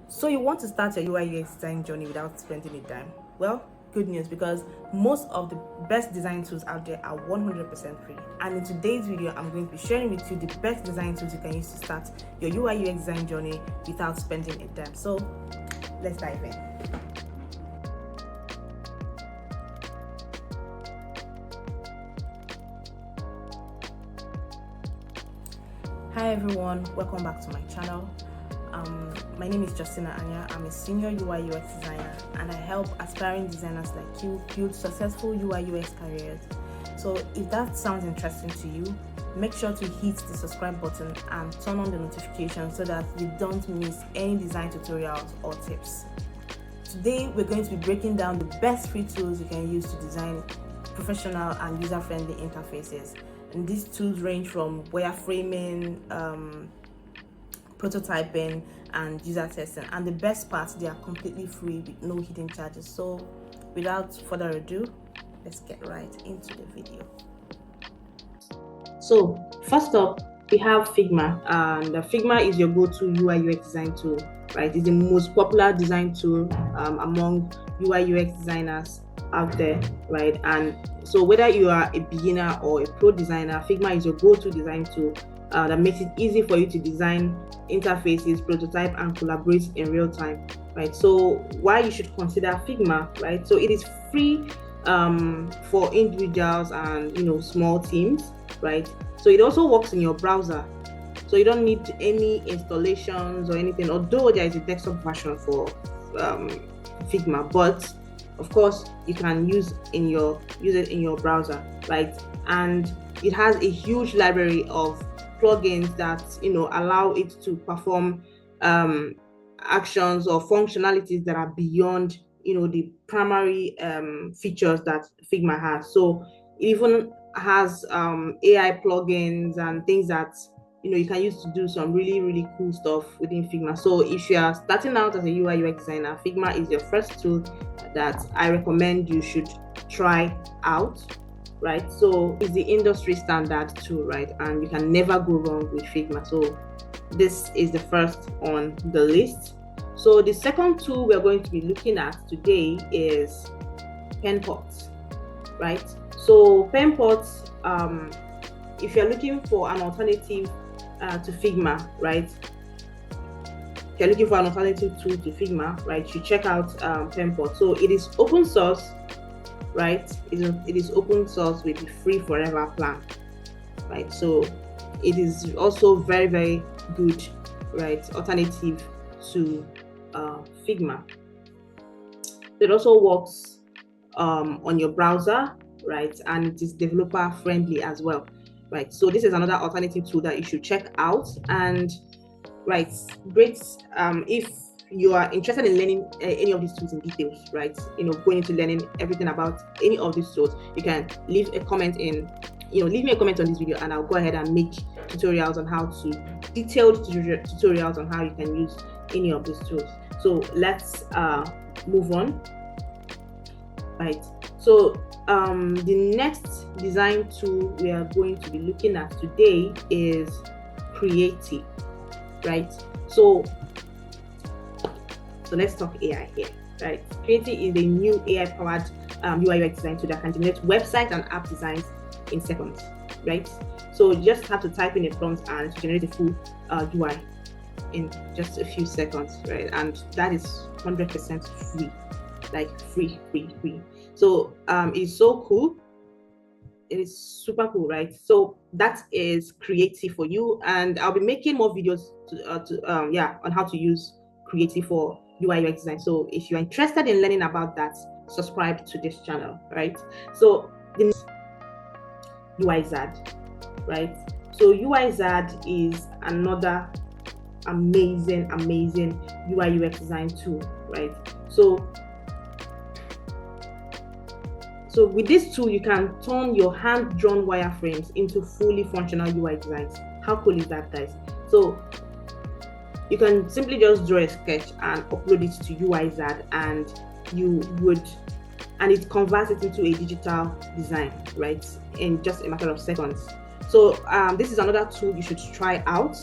So you want to start your UI UX design journey without spending a dime? Well, good news, because most of the best design tools out there are 100% free. And in today's video, I'm going to be sharing with you the best design tools you can use to start your UI UX design journey without spending a dime. So let's dive in. Hi everyone, welcome back to my channel. My name is Justina Anya. I'm a senior UI UX designer and I help aspiring designers like you build successful UI UX careers. So if that sounds interesting to you, make sure to hit the subscribe button and turn on the notifications so that you don't miss any design tutorials or tips. Today we're going to be breaking down the best free tools you can use to design professional and user-friendly interfaces. And these tools range from wireframing, prototyping, and user testing. And the best part, they are completely free with no hidden charges. So without further ado, let's get right into the video. So first up, we have Figma, and Figma is your go-to UI UX design tool, right? It's the most popular design tool among UI UX designers out there, right? And so whether you are a beginner or a pro designer, Figma is your go-to design tool that makes it easy for you to design interfaces, prototype, and collaborate in real time, right? So why you should consider Figma, right? So it is free for individuals and small teams, right? So it also works in your browser, so you don't need any installations or anything, although there is a desktop version for Figma, but of course you can use it in your browser, right? And it has a huge library of plugins that allow it to perform actions or functionalities that are beyond the primary features that Figma has. So it even has AI plugins and things that you can use to do some really cool stuff within Figma. So if you are starting out as a UI UX designer, Figma is your first tool that I recommend you should try out, right? So it's the industry standard tool, right? And you can never go wrong with Figma. So this is the first on the list. So the second tool we're going to be looking at today is Penpot, right? So Penpot, if you're looking for an alternative to Figma, right? If you're looking for an alternative tool to Figma, right, you should check out Penpot. So it is open source, right? It is open source with the free forever plan, right? So it is also very good, right, alternative to Figma. It also works on your browser, right? And it is developer friendly as well, right? So this is another alternative tool that you should check out. And right, great if you are interested in learning any of these tools in details, right? Going into learning everything about any of these tools, you can leave a comment leave me a comment on this video, and I'll go ahead and make tutorials on how to detailed tutorials on how you can use any of these tools. So let's move on, right? So the next design tool we are going to be looking at today is Creatie, right? So let's talk AI here, right? Creatie is a new AI-powered UI UX design tool that can generate website and app designs in seconds, right? So you just have to type in a prompt and generate a full UI in just a few seconds, right? And that is 100% free, like free. So it's so cool. It is super cool, right? So that is Creatie for you, and I'll be making more videos on how to use Creatie for UI UX design. So if you're interested in learning about that, subscribe to this channel, right? So the Uizard, right? So Uizard is another amazing UI UX design tool, right? So with this tool, you can turn your hand-drawn wireframes into fully functional UI designs. How cool is that, guys? So you can simply just draw a sketch and upload it to Uizard, and it converts it into a digital design, right, in just a matter of seconds. So this is another tool you should try out,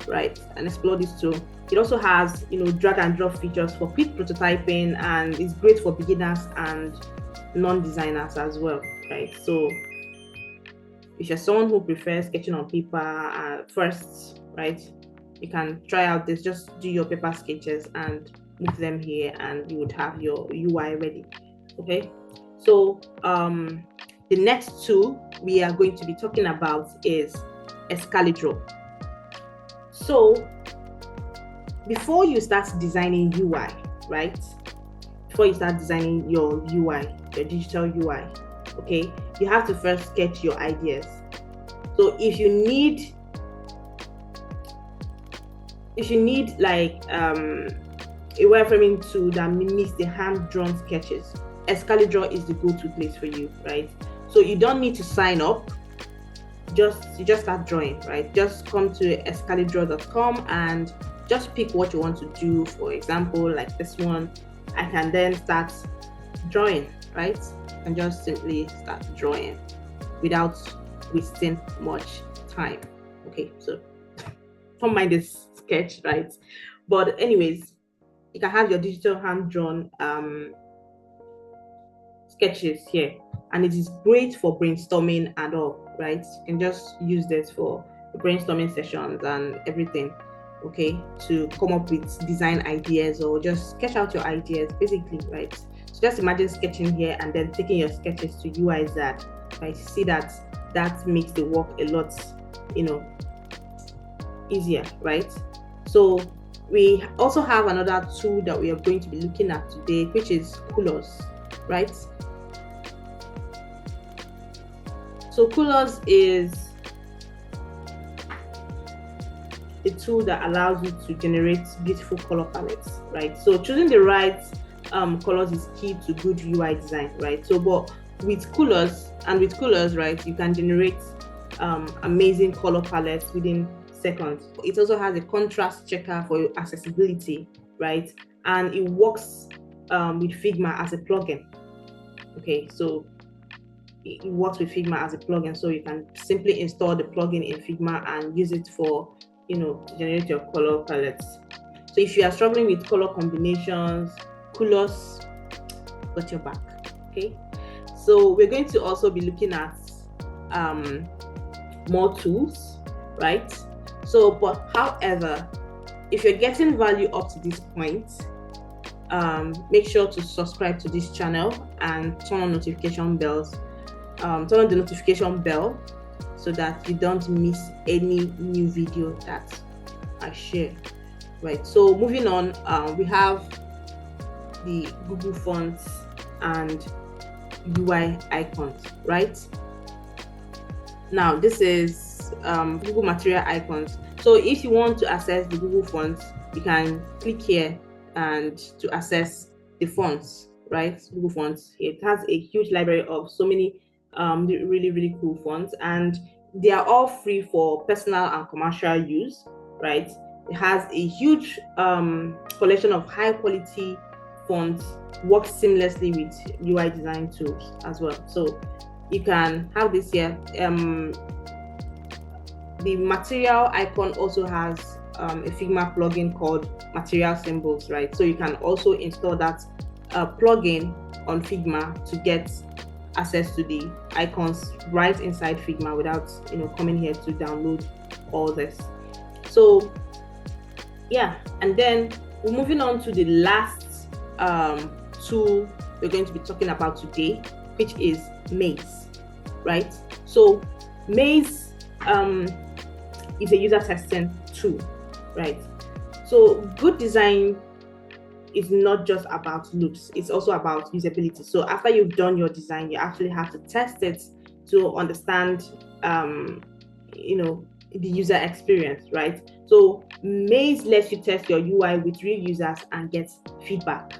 right, and explore this tool. It also has, drag and drop features for quick prototyping, and it's great for beginners and non-designers as well, right? So if you're someone who prefers sketching on paper first, right, you can try out this. Just do your paper sketches and move them here, and you would have your UI ready. Okay, so the next tool we are going to be talking about is Excalibur. So before you start designing UI, right, before you start designing your UI, your digital UI, okay, you have to first sketch your ideas. So if you need like a wireframing tool that mimics the hand-drawn sketches, Excalibur is the go-to place for you, right? So you don't need to sign up. You just start drawing, right? Just come to excalibur.com and just pick what you want to do. For example, like this one, I can then start drawing, right? And just simply start drawing without wasting much time. Okay, so don't mind this sketch, right? But anyways, you can have your digital hand-drawn sketches here, and it is great for brainstorming and all, right? You can just use this for brainstorming sessions and everything, okay, to come up with design ideas or just sketch out your ideas basically, right? So just imagine sketching here and then taking your sketches to Uizard, right? See that makes the work a lot, easier, right? So we also have another tool that we are going to be looking at today, which is Coolors, right? So Coolors is a tool that allows you to generate beautiful color palettes, right? So choosing the right colors is key to good UI design, right? So, but with Coolors, right, you can generate amazing color palettes within seconds. It also has a contrast checker for accessibility, right? And it works with Figma as a plugin. Okay, so it works with Figma as a plugin, so you can simply install the plugin in Figma and use it for, to generate your color palettes. So if you are struggling with color combinations, Coolors got your back. Okay, so we're going to also be looking at more tools, right? So, but however, if you're getting value up to this point, make sure to subscribe to this channel and turn on notification bells. Turn on the notification bell so that you don't miss any new video that I share, right? So moving on, we have the Google fonts and UI icons, right? Now this is Google material icons. So if you want to access the Google fonts, you can click here and to access the fonts, right? Google fonts. It has a huge library of so many really cool fonts, and they are all free for personal and commercial use, right? It has a huge collection of high quality fonts, works seamlessly with UI design tools as well. So you can have this here. The material icon also has a Figma plugin called Material Symbols, right? So you can also install that plugin on Figma to get access to the icons right inside Figma without coming here to download all this. So yeah, and then we're moving on to the last tool we're going to be talking about today, which is Maze, right? So Maze is a user testing tool, right? So good design is not just about looks, it's also about usability. So after you've done your design, you actually have to test it to understand the user experience, right? So Maze lets you test your UI with real users and get feedback.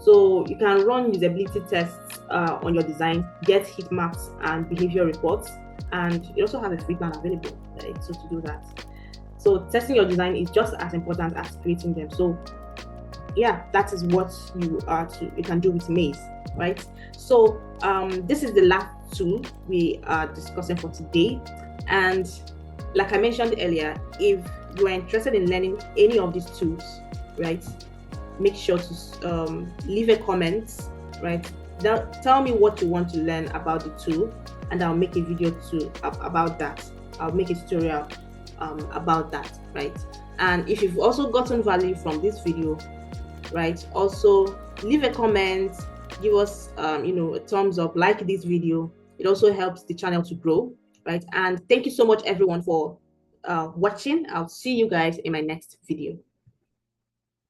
So you can run usability tests on your design, get heat maps and behavior reports, and you also have a free plan available, right? So to do that, so testing your design is just as important as creating them. So yeah, that is what you can do with Maze, right? So this is the last tool we are discussing for today, and like I mentioned earlier, if you are interested in learning any of these tools, right, make sure to leave a comment, right? Tell me what you want to learn about the tool, and I'll make a video about that. I'll make a tutorial about that, right? And if you've also gotten value from this video, right, also leave a comment, give us a thumbs up, like this video. It also helps the channel to grow, right? And thank you so much everyone for watching. I'll see you guys in my next video.